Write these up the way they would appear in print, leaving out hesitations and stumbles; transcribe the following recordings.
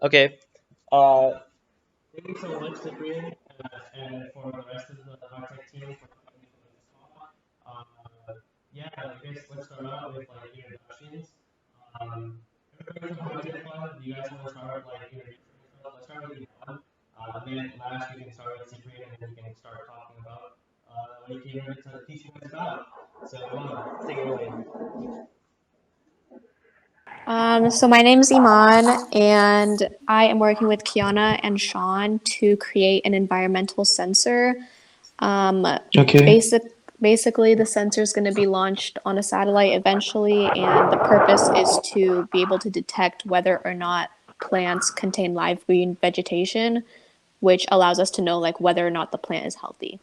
Okay. Uh, Thank you so much, Cyprian, and for the rest of the Artec team for coming for this talk. Uh, yeah, I guess let's start out with like introductions. Um, Everybody from Artec Fund, do you guys want to start like introducing yourself? Let's start with Iman, and then last we can start with Cyprian, and then you can start talking about what you came here to teach you guys about. So Iman, take it away. So my name is Iman, and I am working with Kiana and Sean to create an environmental sensor. Um, Okay. basic, Basically, the sensor is going to be launched on a satellite eventually, and the purpose is to be able to detect whether or not plants contain live green vegetation, which allows us to know like whether or not the plant is healthy.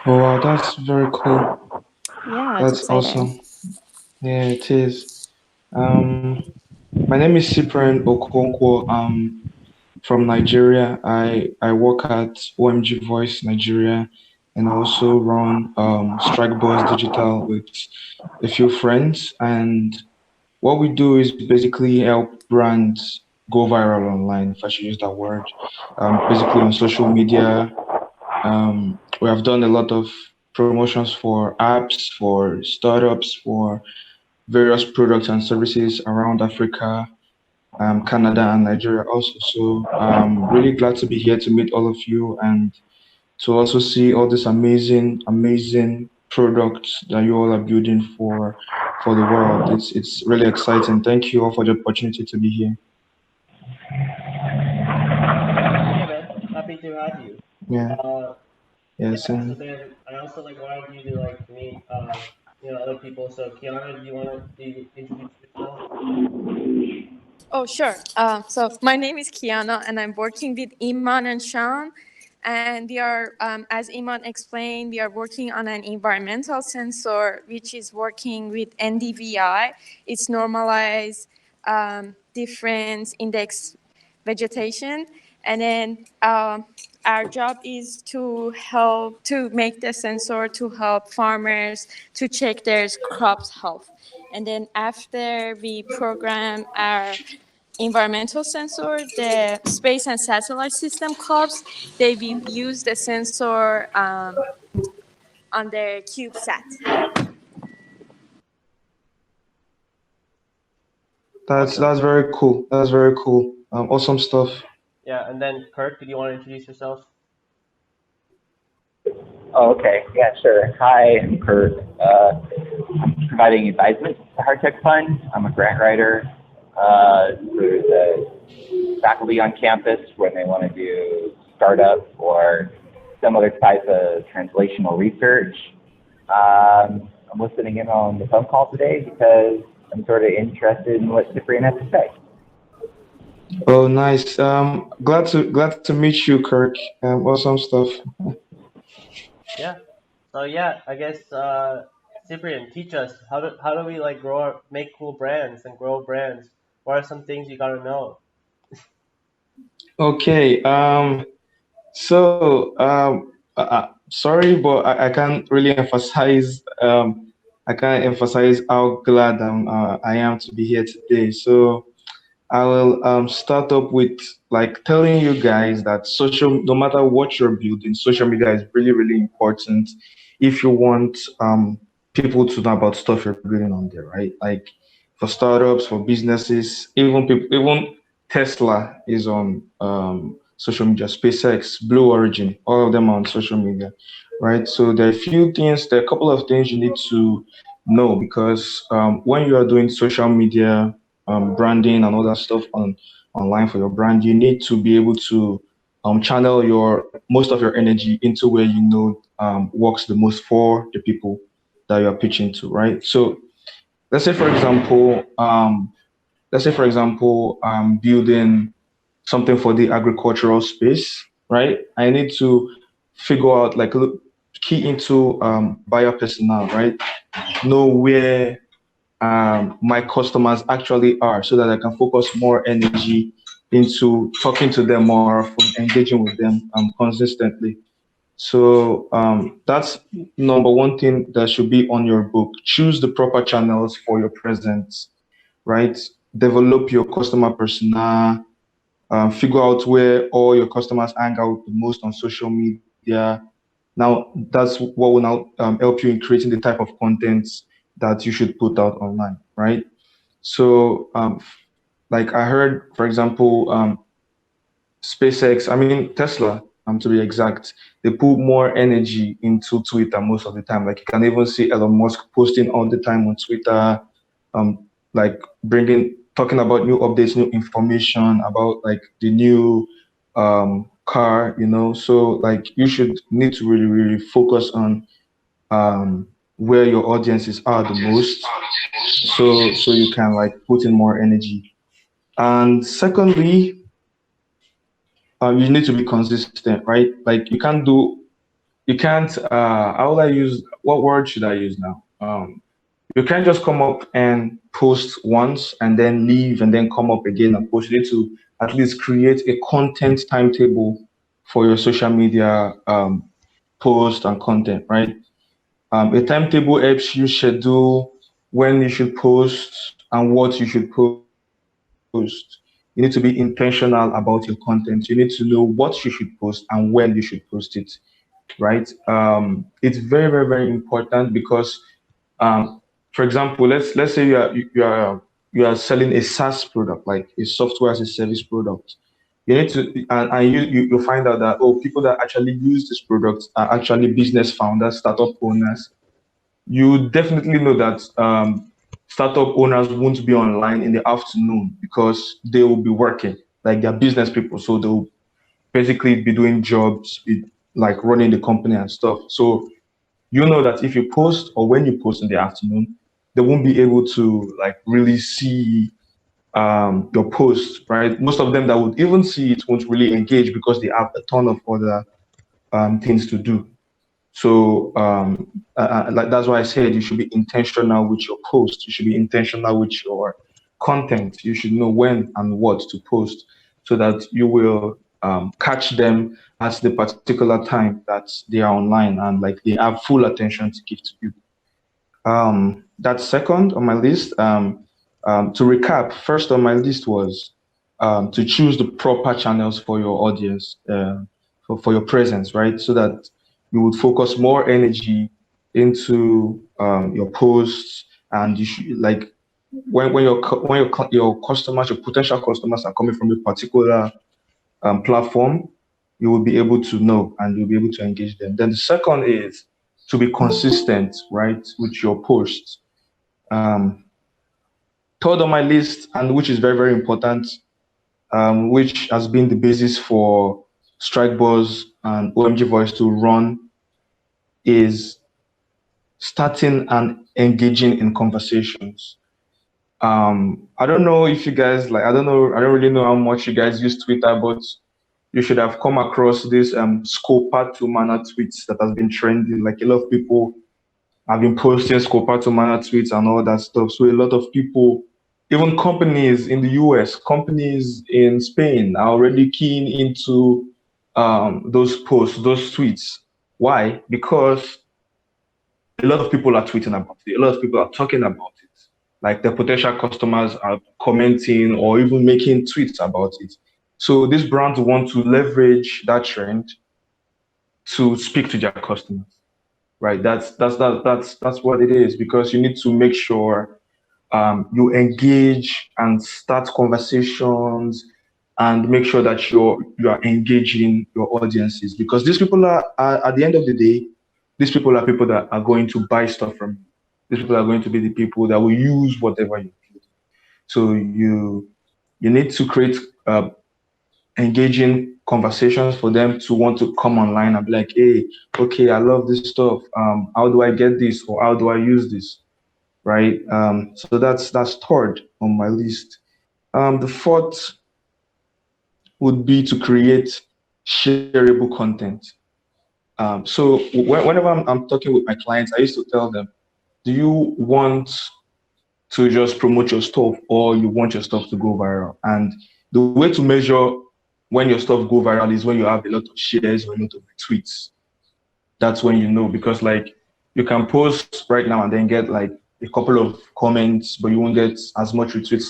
Oh wow, that's very cool. Yeah, it's That's exciting. awesome. Yeah, it is. Um, my name is Cyprian Okonkwo. From Nigeria. I work at OMG Voice Nigeria, and I also run Strike Boys Digital with a few friends. And what we do is basically help brands go viral online, if I should use that word. Basically on social media. We have done a lot of promotions for apps, for startups, for various products and services around Africa, Canada, and Nigeria also. So really glad to be here to meet all of you and to also see all these amazing products that you all are building for the world. It's really exciting. Thank you all for the opportunity to be here. Yeah, man, happy to have you. Yeah, Uh, yes, Yeah, so and then I also like wanted you to like meet other people. So Kiana, do you want to introduce yourself? Oh, sure. So my name is Kiana, and I'm working with Iman and Sean. And we are, as Iman explained, we are working on an environmental sensor, which is working with NDVI. It's normalized difference index vegetation. And then our job is to help to make the sensor to help farmers to check their crops health. And then after we program our environmental sensor, the space and satellite system clubs, they will use the sensor on their CubeSat. Awesome. that's very cool. That's very cool. Awesome stuff. Yeah, and then Kirk, do you want to introduce yourself? Oh, okay. Yeah, sure. Hi, I'm Kurt. I'm providing advisement to Hard Tech Fund. I'm a grant writer for the faculty on campus when they want to do startup or some other type of translational research. I'm listening in on the phone call today because I'm sort of interested in what Cyprian has to say. Oh, nice. Glad to meet you, Kirk. Awesome stuff. Yeah. So yeah, I guess Cyprian, teach us how do we like make cool brands and grow brands? What are some things you gotta know? Okay. Sorry, but I can't really emphasize. I can't emphasize how glad I am to be here today. So I will start up with like telling you guys that no matter what you're building, social media is really important if you want people to know about stuff you're building on there, right? Like for startups, for businesses, even Tesla is on social media, SpaceX, Blue Origin, all of them are on social media, right? So there are a couple of things you need to know because when you are doing social media branding and all that stuff online for your brand, you need to be able to channel your most of your energy into where you know works the most for the people that you are pitching to, right? So let's say for example, building something for the agricultural space, right? I need to figure out like key into buyer personnel, right? Know where my customers actually are so that I can focus more energy into talking to them more often, engaging with them consistently. So that's number one thing that should be on your book. Choose the proper channels for your presence, right? Develop your customer persona, figure out where all your customers hang out the most on social media. Now, that's what will now help you in creating the type of content that you should put out online, right? So, like I heard, for example, SpaceX, I mean Tesla, to be exact, they put more energy into Twitter most of the time. Like you can even see Elon Musk posting all the time on Twitter, like talking about new updates, new information about like the new car, So like you should need to really, really focus on where your audiences are the most, so you can like put in more energy. And secondly, you need to be consistent, right? Like you can't, how will I use, what word should I use now? You can't just come up and post once and then leave and then come up again and post. You need to at least create a content timetable for your social media post and content, right? A timetable helps you schedule when you should post and what you should post. You need to be intentional about your content. You need to know what you should post and when you should post it, right? It's very, very, very important because, for example, let's say you are selling a SaaS product, like a software as a service product. You need to, and you find out that people that actually use this product are actually business founders, startup owners. You definitely know that startup owners won't be online in the afternoon because they will be working, like they're business people, so they'll basically be doing jobs, like running the company and stuff. So you know that if you post or when you post in the afternoon, they won't be able to like really see your post, right? Most of them that would even see it won't really engage because they have a ton of other things to do. So like that's why I said you should be intentional with your post. You should be intentional with your content. You should know when and what to post so that you will catch them at the particular time that they are online and like they have full attention to give to you. That's second on my list. To recap, first on my list was to choose the proper channels for your audience, for your presence, right? So that you would focus more energy into your posts, and you should like your customers, your potential customers are coming from a particular platform, you will be able to know and you'll be able to engage them. Then the second is to be consistent, right, with your posts. Third on my list, and which is very, very important, which has been the basis for Strikebuzz and OMG Voice to run, is starting and engaging in conversations. I don't know if you guys I don't really know how much you guys use Twitter, but you should have come across this Scopa to Mana tweets that has been trending. Like a lot of people have been posting Scopa to Mana tweets and all that stuff. So a lot of people, even companies in the US, companies in Spain are already keen into those posts, those tweets. Why? Because a lot of people are tweeting about it. A lot of people are talking about it. Like the potential customers are commenting or even making tweets about it. So these brands want to leverage that trend to speak to their customers, right? That's what it is, because you need to make sure you engage and start conversations and make sure that you are engaging your audiences, because these people are at the end of the day, these people are people that are going to buy stuff from you. These people are going to be the people that will use whatever you do. So you need to create engaging conversations for them to want to come online and be like, hey, okay, I love this stuff. How do I get this, or how do I use this? Right. So that's third on my list. The fourth would be to create shareable content. So whenever I'm talking with my clients, I used to tell them, do you want to just promote your stuff, or you want your stuff to go viral? And the way to measure when your stuff go viral is when you have a lot of shares or a lot of retweets. That's when you know, because like you can post right now and then get like a couple of comments, but you won't get as much retweets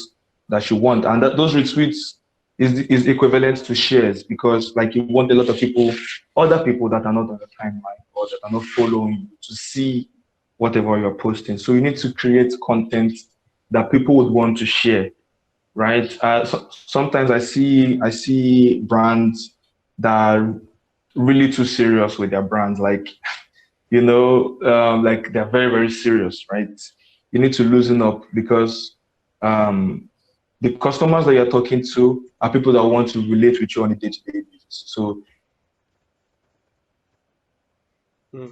that you want. And those retweets is equivalent to shares, because like you want a lot of people, other people that are not on the timeline or that are not following you, to see whatever you're posting. So you need to create content that people would want to share, right? Sometimes I see brands that are really too serious with their brands, like like they're very, very serious, right? You need to loosen up, because um, the customers that you're talking to are people that want to relate with you on a day-to-day basis. So Hmm.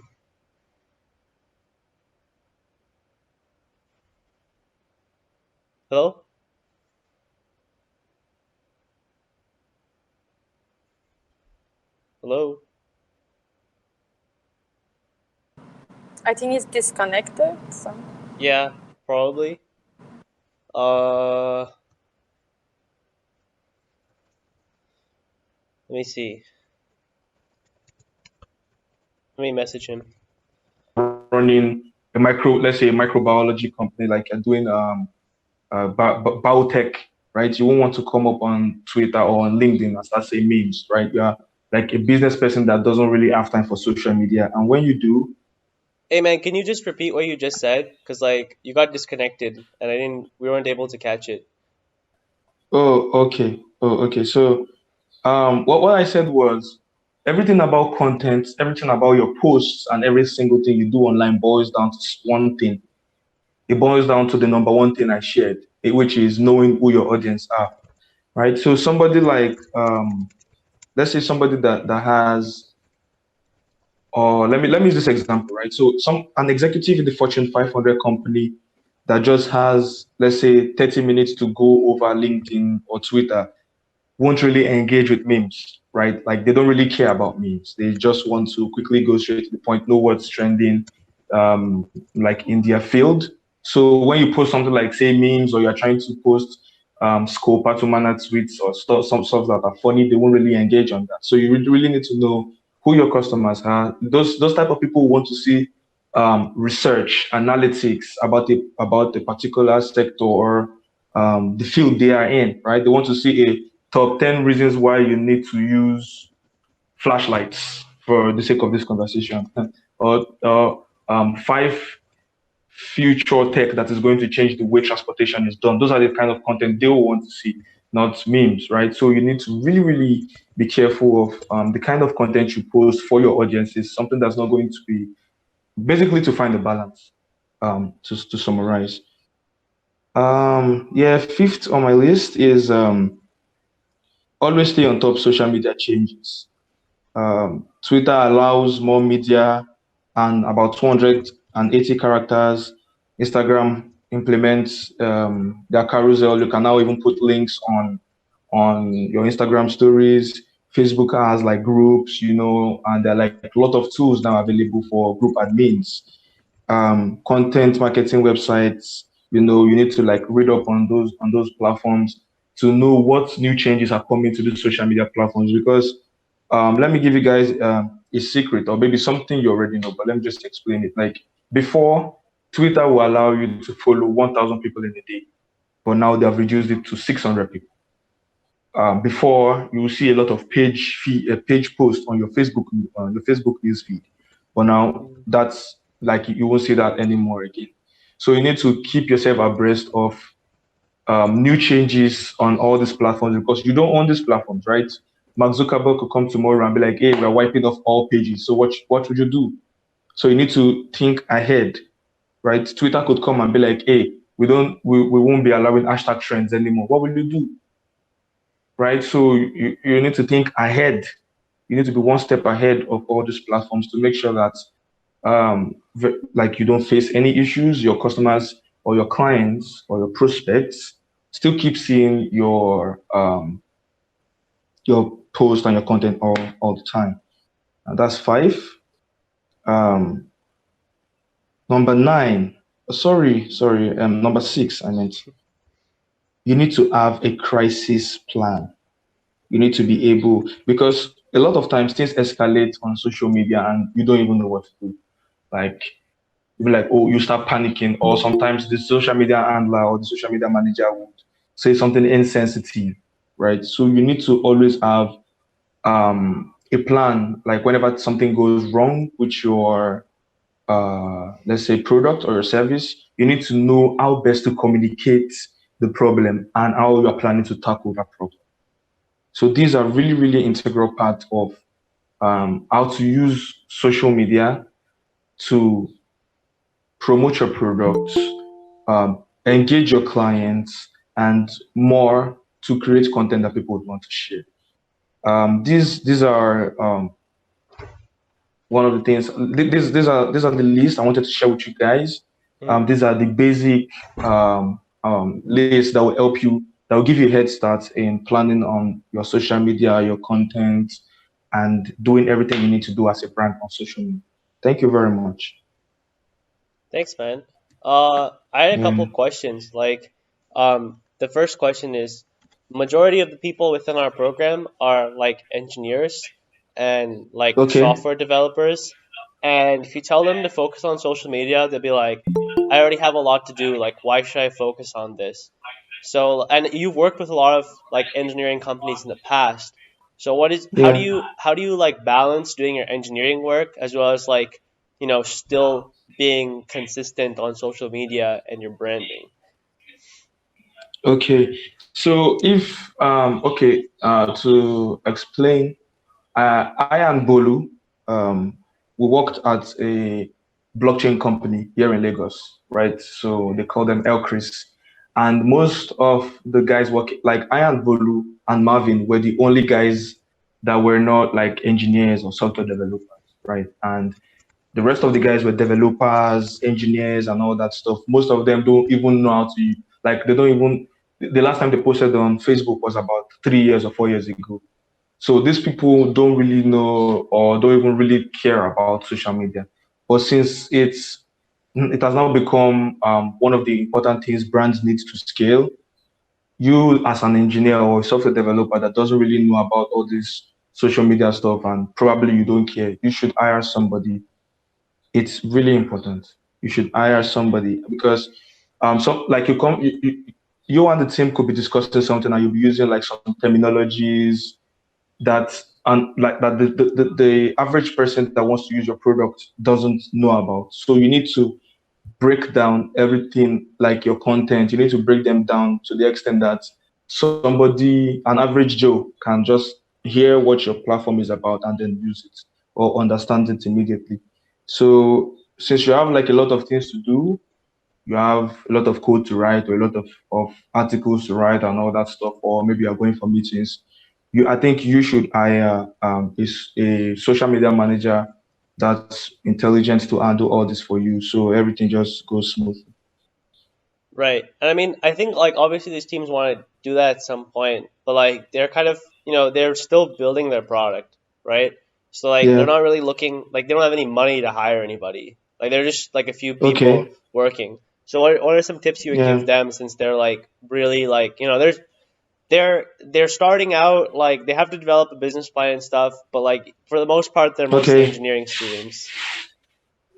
Hello? Hello? I think it's disconnected. So. Yeah, probably. Let me see. Let me message him. running let's say a microbiology company, like you're doing biotech, right? You won't want to come up on Twitter or on LinkedIn and start saying memes, right? You're like a business person that doesn't really have time for social media. And when you do, Hey man, can you just repeat what you just said? Cause like you got disconnected and we weren't able to catch it. okay. So what I said was everything about content, everything about your posts, and every single thing you do online boils down to one thing. It boils down to the number one thing I shared, which is knowing who your audience are, right? So somebody like, let's say somebody that has, or let me use this example, right? So an executive in the Fortune 500 company that just has, let's say, 30 minutes to go over LinkedIn or Twitter won't really engage with memes, right? Like they don't really care about memes. They just want to quickly go straight to the point, know what's trending, like in their field. So when you post something like say memes, or you're trying to post scope to manner tweets or some stuff that are funny, they won't really engage on that. So you really need to know who your customers are. Those type of people want to see research, analytics about the particular sector or the field they are in, right? They want to see a top 10 reasons why you need to use flashlights for the sake of this conversation, or five future tech that is going to change the way transportation is done. Those are the kind of content they will want to see, not memes, right? So you need to really, really be careful of the kind of content you post for your audience. Is something that's not going to be basically to find a balance. To summarize, yeah, fifth on my list is always stay on top social media changes. Twitter allows more media and about 280 characters. Instagram implements their carousel. You can now even put links on your Instagram stories. Facebook has like groups, and there are like a lot of tools now available for group admins. Content marketing websites, you need to like read up on those platforms to know what new changes are coming to the social media platforms. Because let me give you guys a secret, or maybe something you already know, but let me just explain it. Like before, Twitter will allow you to follow 1,000 people in a day, but now they have reduced it to 600 people. Before, you will see a lot of page posts on your Facebook news feed, but now that's like you won't see that anymore again. So you need to keep yourself abreast of new changes on all these platforms, because you don't own these platforms, right? Mark Zuckerberg could come tomorrow and be like, "Hey, we're wiping off all pages." So what would you do? So you need to think ahead, right? Twitter could come and be like, "Hey, we won't be allowing hashtag trends anymore." What will you do? Right? So you need to think ahead. You need to be one step ahead of all these platforms to make sure that like you don't face any issues. Your customers or your clients or your prospects still keep seeing your post and your content all the time. And that's five. Um, number nine. Sorry. Number six. I meant you need to have a crisis plan. You need to be able, because a lot of times things escalate on social media and you don't even know what to do. Like you be like, oh, you start panicking, or sometimes the social media handler or the social media manager would say something insensitive, right? So you need to always have a plan, like whenever something goes wrong with your let's say product or your service, you need to know how best to communicate the problem and how you are planning to tackle that problem. So these are really, really integral part of how to use social media to promote your products, engage your clients, and more to create content that people would want to share. These are one of the things. These are the list I wanted to share with you guys. Mm. These are the basic lists that will help you, that will give you a head start in planning on your social media, your content, and doing everything you need to do as a brand on social media. Thank you very much. Thanks, man. I had a couple Yeah. questions. The first question is, majority of the people within our program are like engineers and like Okay. software developers. And if you tell them to focus on social media, they'll be like, I already have a lot to do. Like, why should I focus on this? So, and you've worked with a lot of like engineering companies in the past. So Yeah. how do you like balance doing your engineering work as well as like, still being consistent on social media and your branding? Okay. So if okay, to explain, I and Bolu, um, we worked at a blockchain company here in Lagos, right? So they call them Elchris. And most of the guys working, like I and Bolu and Marvin, were the only guys that were not like engineers or software developers, right? And the rest of the guys were developers, engineers, and all that stuff. Most of them don't even know how to, like, they don't even, the last time they posted on Facebook was about 3 years or 4 years ago. So these people don't really know or don't even really care about social media. But since it has now become one of the important things brands need to scale, you as an engineer or a software developer that doesn't really know about all this social media stuff and probably you don't care, you should hire somebody. It's really important. You should hire somebody because so like you and the team could be discussing something and you'll be using like some terminologies that and like that the average person that wants to use your product doesn't know about. So you need to break down everything like your content. You need to break them down to the extent that somebody, an average Joe, can just hear what your platform is about and then use it or understand it immediately. So since you have like a lot of things to do, you have a lot of code to write or a lot of articles to write and all that stuff, or maybe you're going for meetings, I think you should hire a social media manager that's intelligent to handle all this for you. So everything just goes smoothly. Right. And I mean, I think like obviously these teams want to do that at some point, but like they're kind of, they're still building their product, right? So like they're Yeah. not really looking like they don't have any money to hire anybody. Like they're just like a few people Okay. working. So what are some tips you would give Yeah. them since they're like really like, they're starting out, like they have to develop a business plan and stuff, but like for the most part they're mostly Okay. engineering students.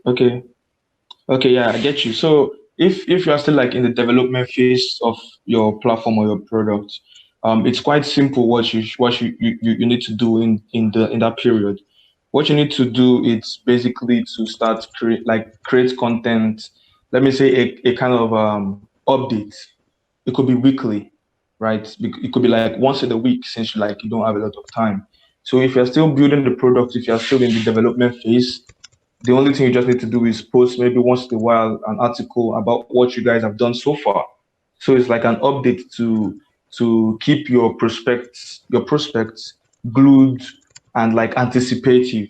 Okay. Okay, yeah, I get you. So if you are still like in the development phase of your platform or your product, it's quite simple what you need to do in that period. What you need to do is basically to start create content. Let me say a kind of update. It could be weekly, right? It could be like once in a week since you don't have a lot of time. So if you're still building the product, if you're still in the development phase, the only thing you just need to do is post maybe once in a while an article about what you guys have done so far. So it's like an update to keep your prospects glued and like anticipative.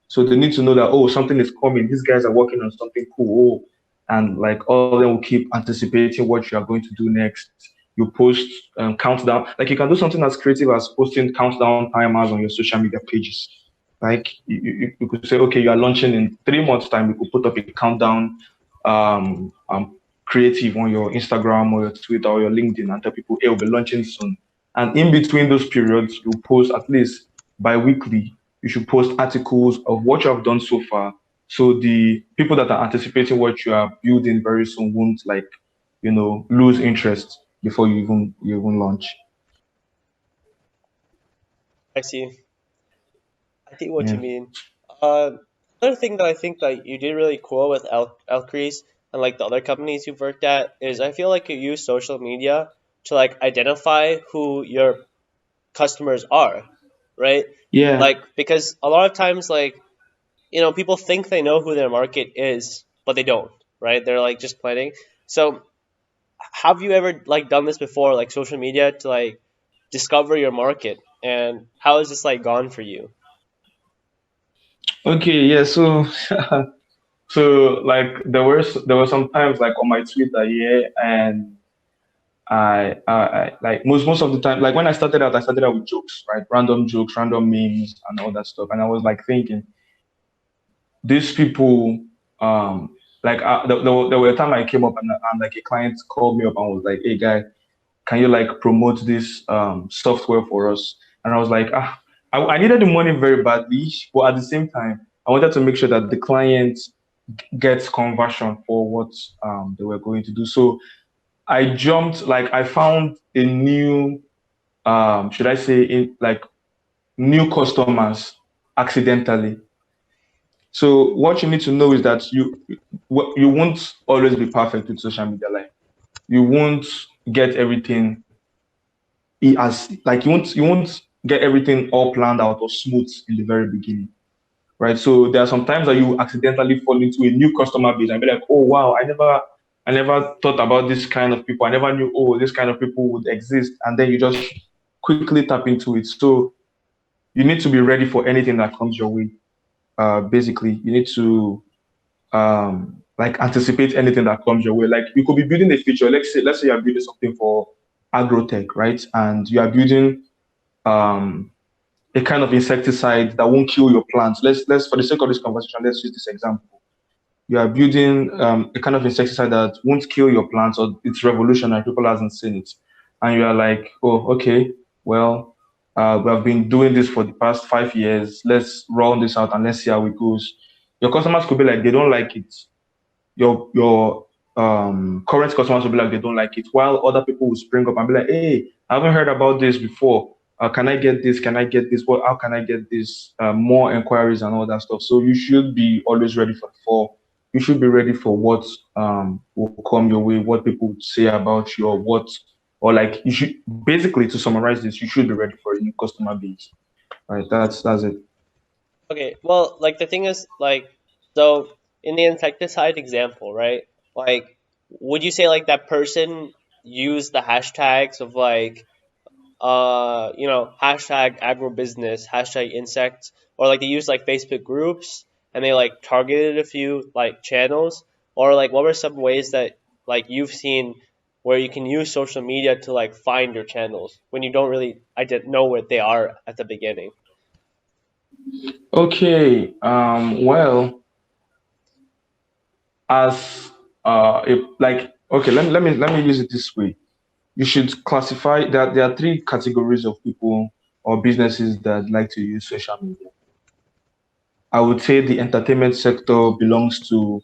So they need to know that, oh, something is coming. These guys are working on something cool. Oh, and like all of them will keep anticipating what you are going to do next. You post countdown. Like you can do something as creative as posting countdown timers on your social media pages. Like you could say, okay, you are launching in 3 months' time. You could put up a countdown creative on your Instagram or your Twitter or your LinkedIn and tell people, hey, we'll be launching soon. And in between those periods, you post at least bi-weekly. You should post articles of what you have done so far. So the people that are anticipating what you are building very soon won't lose interest before you even launch. I see. I think what you Yeah. mean. Uh, Another thing that I think that you did really cool with Elcrease and like the other companies you've worked at is I feel like you use social media to like identify who your customers are, right? Yeah. Like because a lot of times like people think they know who their market is, but they don't, right? They're like just planning. So have you ever like done this before, like social media to like discover your market, and how has this like gone for you? Okay. Yeah. So so like there were some times like on my Twitter, yeah, and I like most of the time, like when I started out with jokes, right? Random jokes, random memes, and all that stuff. And I was like thinking, these people, like there were a time I came up and like a client called me up and was like, "Hey, guy, can you like promote this software for us?" And I was like, I needed the money very badly, but at the same time, I wanted to make sure that the client gets conversion for what they were going to do. So I jumped, like I found a new, should I say, in like new customers accidentally. So what you need to know is that you won't always be perfect with social media. Like you won't get everything as like you won't get everything all planned out or smooth in the very beginning, right? So there are some times that you accidentally fall into a new customer base and be like, oh wow, I never thought about this kind of people. I never knew, oh, this kind of people would exist, and then you just quickly tap into it. So you need to be ready for anything that comes your way. Basically, you need to like anticipate anything that comes your way. Like you could be building a feature. Let's say you're building something for agrotech, right? And you are building um, a kind of insecticide that won't kill your plants. Let's for the sake of this conversation, let's use this example. You are building a kind of insecticide that won't kill your plants, or it's revolutionary. People hasn't seen it, and you are like, oh, okay, well, we have been doing this for the past 5 years. Let's roll this out and let's see how it goes. Your customers could be like, they don't like it. Your current customers will be like, they don't like it, while other people will spring up and be like, hey, I haven't heard about this before. Can I get this? Can I get this? What? How can I get this? More inquiries and all that stuff. So you should be always ready for you should be ready for what will come your way, what people would say about you, or what, or like you should basically, to summarize this, you should be ready for a new customer base. Right? That's it. Okay, well, like the thing is, like, so in the insecticide example, right? Like, would you say like that person used the hashtags of like, hashtag agrobusiness, hashtag insects, or like they used like Facebook groups and they like targeted a few like channels, or like what were some ways that like you've seen where you can use social media to like find your channels when you don't really I didn't know where they are at the beginning? Okay. Well, as if like okay, let me use it this way. You should classify that there are three categories of people or businesses that like to use social media. I would say the entertainment sector belongs to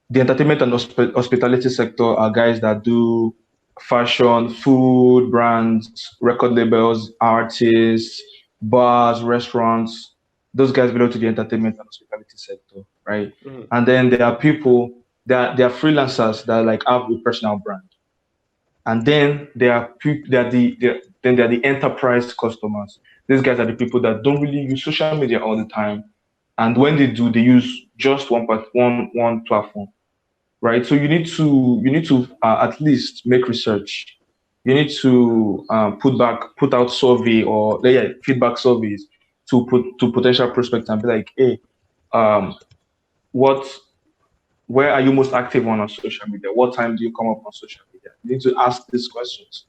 the entertainment and hospitality sector are guys that do fashion, food, brands, record labels, artists, bars, restaurants. Those guys belong to the entertainment and hospitality sector, right? Mhm. And then there are people that they are freelancers that like have a personal brand. And then there are people then there are the enterprise customers. These guys are the people that don't really use social media all the time. And when they do, they use just one platform, right? So you need to at least make research. You need to put out survey or yeah, feedback surveys to potential prospects and be like, hey, um, what where are you most active on social media? What time do you come up on social media? You need to ask these questions,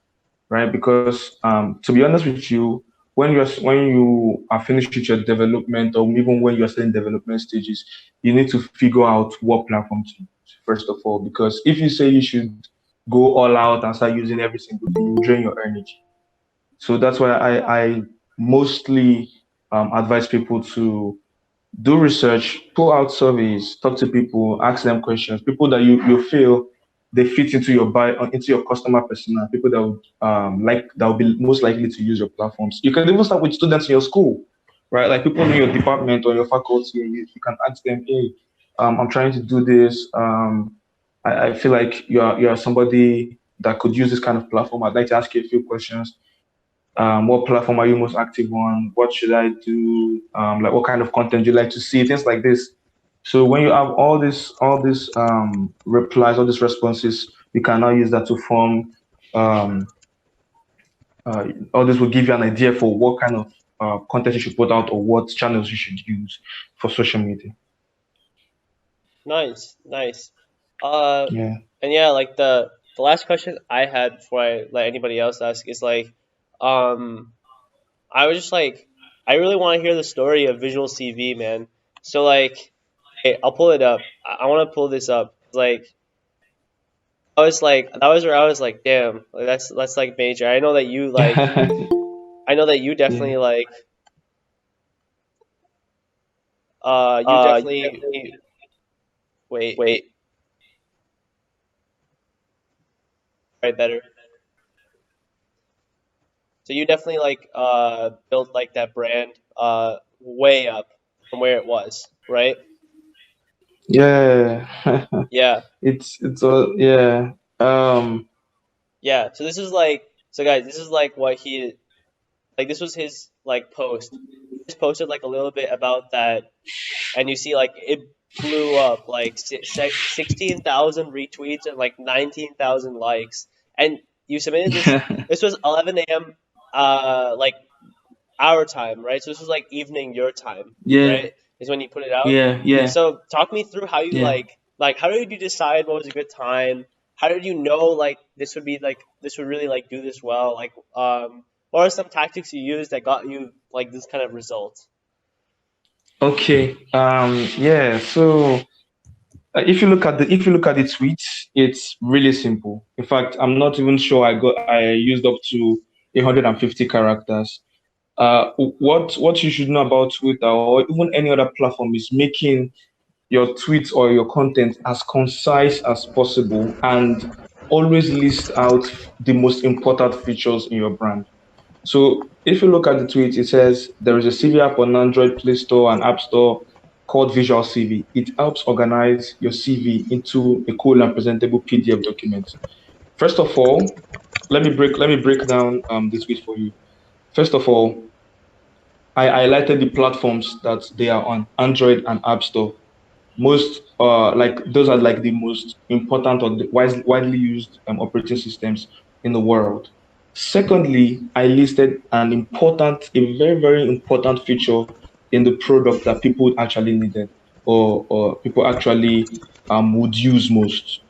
right? Because to be honest with you, when you are finished with your development, or even when you're still in development stages, you need to figure out what platform to use first of all. Because if you say you should go all out and start using every single day, you drain your energy. So that's why I mostly advise people to do research, pull out surveys, talk to people, ask them questions, people that you feel they fit into your buy into your customer persona, people that would that will be most likely to use your platforms. You can even start with students in your school, right? Like people in your department or your faculty, and you can ask them, hey, I'm trying to do this. I feel like you are somebody that could use this kind of platform. I'd like to ask you a few questions. What platform are you most active on? What should I do? Like what kind of content do you like to see? Things like this. So when you have all these replies, all these responses, you can now use that to form um, all this will give you an idea for what kind of content you should put out or what channels you should use for social media. Nice, nice. Uh, Yeah. and yeah, like the last question I had before I let anybody else ask is like, um, I was just like, I really want to hear the story of Visual CV, man. So like, hey, I'll pull it up. I want to pull this up. Like, I was like, that was where I was like, damn, like, that's like major. I know that you like, I know that you Yeah. definitely like, you definitely wait, right better. So you definitely like built like that brand way up from where it was, right? Yeah. Yeah. It's all yeah. Um Yeah. So this is like so guys, this is like what he like this was his like post. He just posted like a little bit about that and you see like it blew up like 16,000 retweets and like 19,000 likes. And you submitted this this was 11 a.m. Like our time, right? So this was like evening your time, yeah, right? Is when you put it out. yeah. So talk me through how you Yeah. like how did you decide what was a good time? How did you know like this would be like this would really like do this well? Like what are some tactics you used that got you like this kind of result? Okay. Yeah. So if you look at the tweet, it's really simple. In fact, I'm not even sure I used up to 150 characters. What you should know about Twitter or even any other platform is making your tweet or your content as concise as possible and always list out the most important features in your brand. So if you look at the tweet, it says there is a CV app on Android Play Store and App Store called Visual CV. It helps organize your CV into a cool and presentable PDF document. First of all, let me break down the tweet for you. First of all, I highlighted the platforms that they are on, Android and App Store. Most like those are like the most important or the widely used operating systems in the world. Secondly, I listed a very, very important feature in the product that people actually needed or people actually would use most,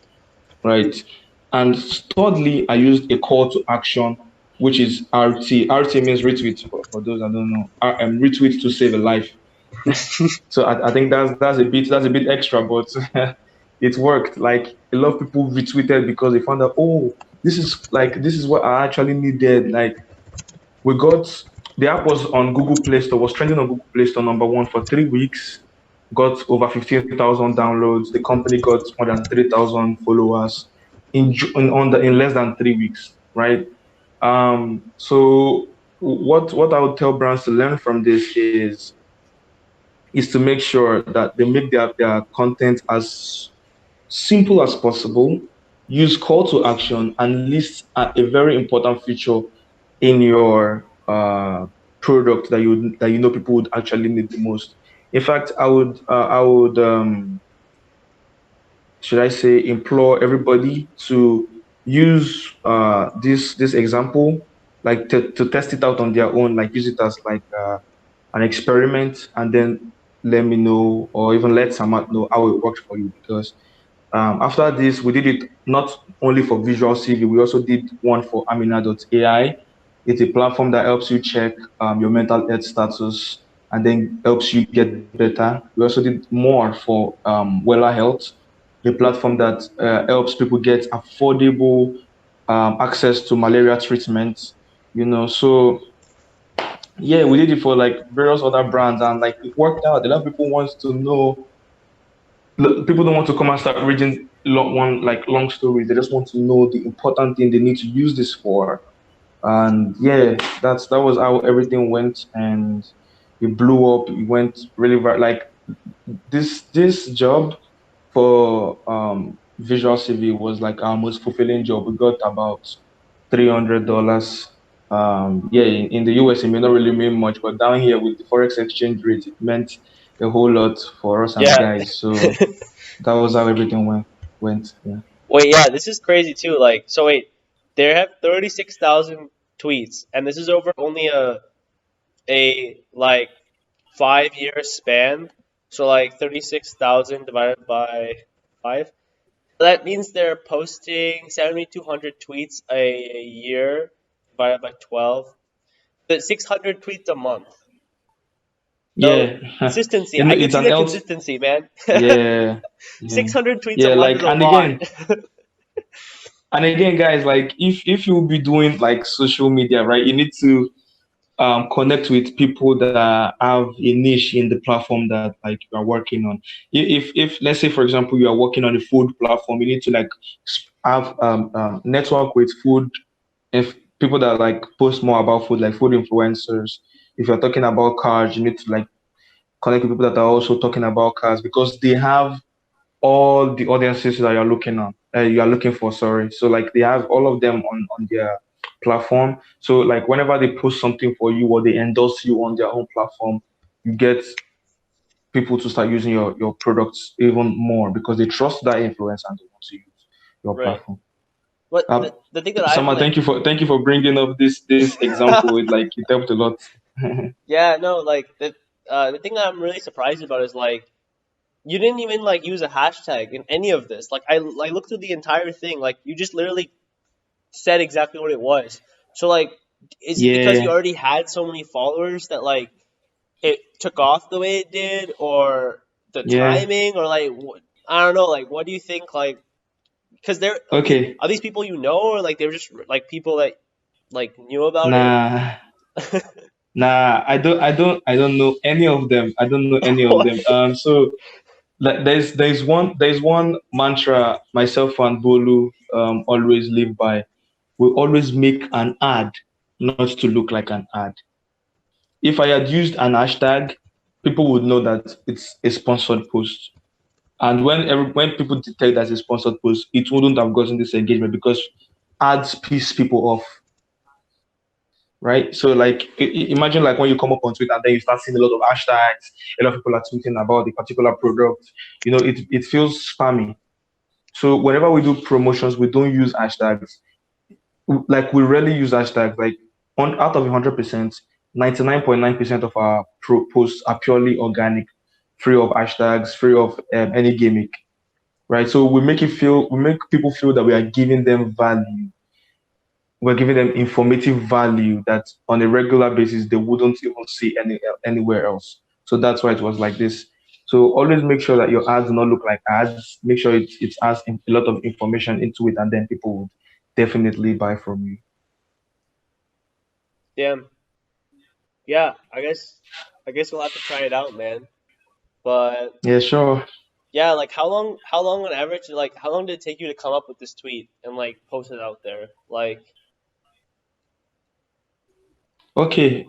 right? And thirdly, I used a call to action, which is RT. RT means retweet for those that don't know. Retweet to save a life. So I think that's a bit extra, but it worked. Like a lot of people retweeted because they found out, oh, this is what I actually needed. Like we got the app was on Google Play Store, was trending on Google Play Store number one for 3 weeks, got over 15,000 downloads. The company got more than 3,000 followers in less than 3 weeks, right? So what I would tell brands to learn from this is to make sure that they make their content as simple as possible, use call to action, and list a very important feature in your product that you know people would actually need the most. In fact, I would should I say implore everybody to use this example like to test it out on their own, like use it as like an experiment, and then let me know or even let Samat know how it works for you. Because after this, we did it not only for Visual CV, we also did one for Amina.ai. It's a platform that helps you check your mental health status and then helps you get better. We also did more for Wella Health, a platform that helps people get affordable access to malaria treatment. So yeah, we did it for like various other brands, and like it worked out. A lot of people wants to know. Look, people don't want to come and start reading. long stories. They just want to know the important thing they need to use this for. And yeah, that was how everything went, and it blew up. It went really like this job for Visual CV was like our most fulfilling job. We got about $300. Yeah, in the US it may not really mean much, but down here with the forex exchange rate, it meant a whole lot for us and Yeah. guys. So that was how everything went. Yeah. Wait, yeah, this is crazy too. Like, so wait, they have 36,000 tweets, and this is over only a like 5 year span. So like 36,000 divided by five. That means they're posting 7,200 tweets a year divided by 12. That's 600 tweets a month. So Yeah. consistency. You I know, can it's see an the else. consistency, man. Yeah. Yeah. 600 tweets a Yeah, month is like a lot. and again, guys, like if you'll be doing like social media, right, you need to connect with people that have a niche in the platform that like you are working on. If let's say for example you are working on a food platform, you need to like have network with food, if people that like post more about food, like food influencers. If you're talking about cars, you need to like connect with people that are also talking about cars because they have all the audiences that you're looking on, you are looking for. Sorry, so like they have all of them on their platform. So like whenever they post something for you or they endorse you on their own platform, you get people to start using your products even more because they trust that influence and they want to use your Right. platform. But Uh, the thing that I'm Sama, like, thank you for bringing up this example. It helped a lot. yeah, no, like the thing that I'm really surprised about is like you didn't even like use a hashtag in any of this. Like I looked through the entire thing. Like you just literally said exactly what it was. So like, is it because you Yeah, already had so many followers that like it took off the way it did, or the yeah. timing, or like I don't know. Like, what do you think? Like, because they're Okay. are these people you know, or like they're just like people that like knew about it? Nah. Nah, I don't know any of them. I don't know any of them. What? So like there's one mantra myself and Bolu always live by. We always make an ad not to look like an ad. If I had used an hashtag, people would know that it's a sponsored post. And when people detect that it's a sponsored post, it wouldn't have gotten this engagement because ads piss people off, right? So like imagine like when you come up on Twitter and then you start seeing a lot of hashtags, a lot of people are tweeting about the particular product, it feels spammy. So whenever we do promotions, we don't use hashtags. Like we rarely use hashtags. Like on out of 100%, 99.9% of our posts are purely organic, free of hashtags, free of any gimmick, right? So we make people feel that we are giving them value, we're giving them informative value that on a regular basis they wouldn't even see anywhere else. So that's why it was like this. So always make sure that your ads do not look like ads. Make sure it has a lot of information into it, and then people would definitely buy from you. Damn. Yeah. I guess we'll have to try it out, man. But Yeah, sure. yeah, like how long on average, like how long did it take you to come up with this tweet and like post it out there? Like, Okay.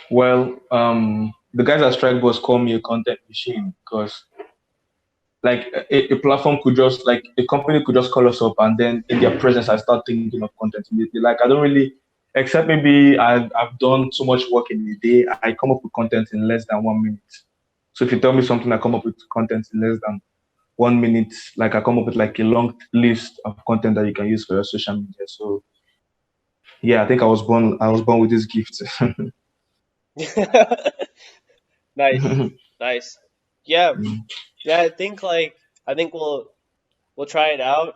Well, the guys at Strike Boss call me a content machine because like a platform could just like a company could just call us up and then in their presence I start thinking of content immediately. Like I don't really, except maybe I've done so much work in a day, I come up with content in less than 1 minute. So if you tell me something, I come up with content in less than 1 minute. Like I come up with like a long list of content that you can use for your social media. So yeah, I think I was born with this gift. nice, nice. Yeah, yeah. I think we'll try it out.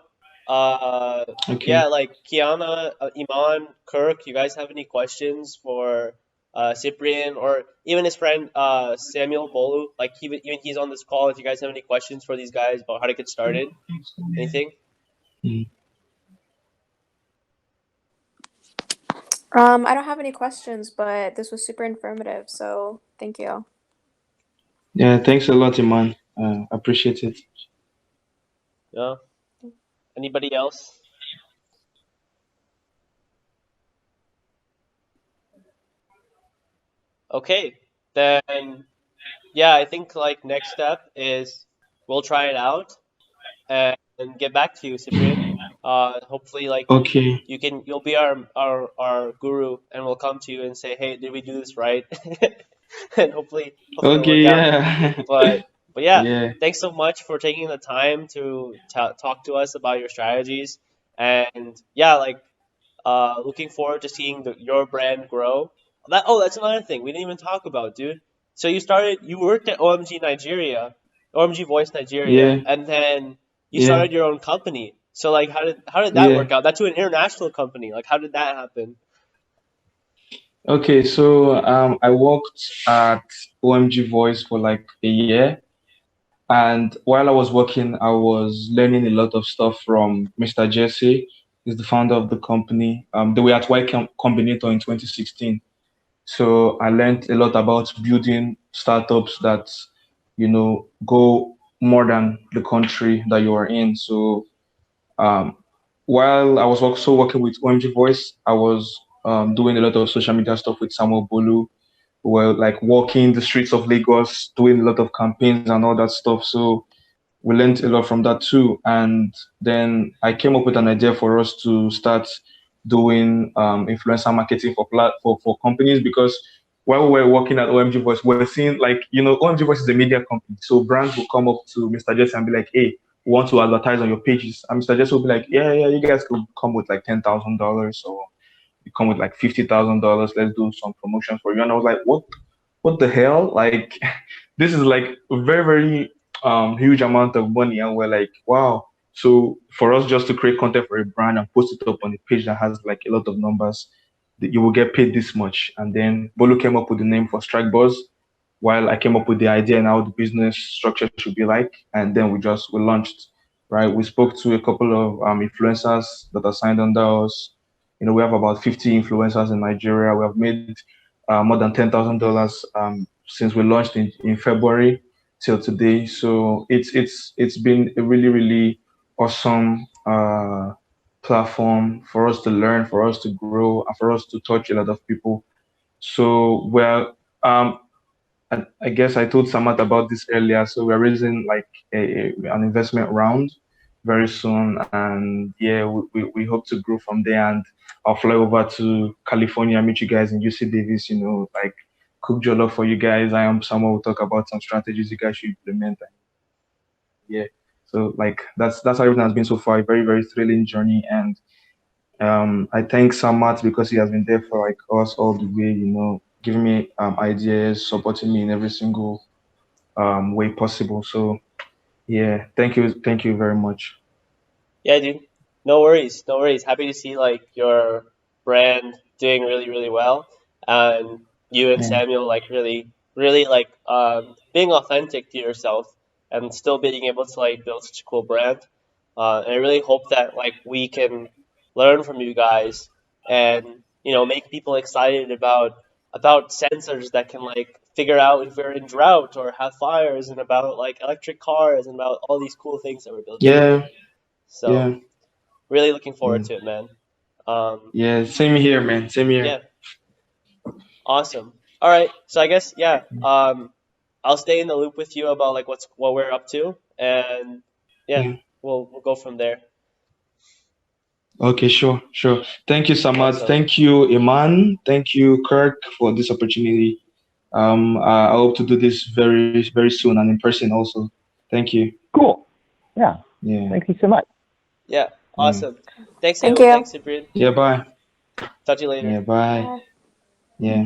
Yeah, Okay. like Kiana, Iman, Kirk, you guys have any questions for Cyprian or even his friend Samuel Bolu? Like even he's on this call. If you guys have any questions for these guys about how to get started, anything? Mm. I don't have any questions, but this was super informative, so thank you. Yeah, thanks a lot, Iman. Appreciate it. Yeah. Anybody else? Okay, then yeah, I think like next step is we'll try it out and get back to you, Cyprian. Hopefully, like Okay. you'll be our guru, and we'll come to you and say, hey, did we do this right? And hopefully it'll work Okay. out. Yeah. But yeah, Yeah. thanks so much for taking the time to talk to us about your strategies, and yeah, like looking forward to seeing your brand grow. That's another thing we didn't even talk about, dude. So you worked at OMG Voice Nigeria, Yeah. and then you Yeah. started your own company. So like, how did that Yeah. work out? That's to an international company. Like, how did that happen? Okay. So I worked at OMG Voice for like a year. And while I was working, I was learning a lot of stuff from Mr. Jesse. He's the founder of the company. They were at Combinator in 2016. So I learned a lot about building startups that, go more than the country that you are in. So um, while I was also working with OMG Voice, I was doing a lot of social media stuff with Samuel Bolu. We were like walking the streets of Lagos, doing a lot of campaigns and all that stuff. So we learned a lot from that too. And then I came up with an idea for us to start doing influencer marketing for companies because while we were working at OMG Voice, we are seeing like, OMG Voice is a media company. So brands will come up to Mr. Jesse and be like, hey, we want to advertise on your pages. And Mr. Jesse will be like, yeah, yeah, you guys could come with like $10,000 or you come with like $50,000. Let's do some promotions for you. And I was like, what the hell? Like, this is like a very, very huge amount of money. And we're like, wow. So for us just to create content for a brand and post it up on a page that has like a lot of numbers, that you will get paid this much. And then Bolu came up with the name for Strike Buzz, while I came up with the idea and how the business structure should be like. And then we launched, right? We spoke to a couple of influencers that are signed under us. We have about 50 influencers in Nigeria. We have made more than $10,000 since we launched in February till today. So it's been a really, really awesome platform for us to learn, for us to grow, and for us to touch a lot of people. So um, I guess I told Samat about this earlier. So we're raising like an investment round very soon, and yeah, we hope to grow from there. And I'll fly over to California, meet you guys in UC Davis. Like cook jollof for you guys. I am someone will talk about some strategies you guys should implement. And yeah, so like that's how everything has been so far. A very very thrilling journey, and I thank Samat because he has been there for like us all the way. Giving me ideas, supporting me in every single way possible. So yeah, thank you very much. Yeah, dude. No worries, no worries. Happy to see like your brand doing really, really well, and you and Yeah, Samuel like really, really like being authentic to yourself and still being able to like build such a cool brand. And I really hope that like we can learn from you guys and make people excited about sensors that can like figure out if we're in drought or have fires and about like electric cars and about all these cool things that we're building. yeah, So yeah, really looking forward yeah, to it, man. Um, yeah. Same here, man. Same here. yeah, awesome. All right, so I guess yeah, I'll stay in the loop with you about like what we're up to, and yeah, Yeah. we'll go from there. Okay, sure, sure. Thank you, Samat. Awesome. Thank you, Iman. Thank you, Kirk, for this opportunity. I hope to do this very, very soon and in person also. Thank you. Cool. Yeah. Yeah, Thank you so much. Yeah, yeah, awesome. Thanks, Thank Samuel. you. Thanks, Cyprian. yeah. Bye. Talk to you later. Yeah, bye. Bye. Yeah.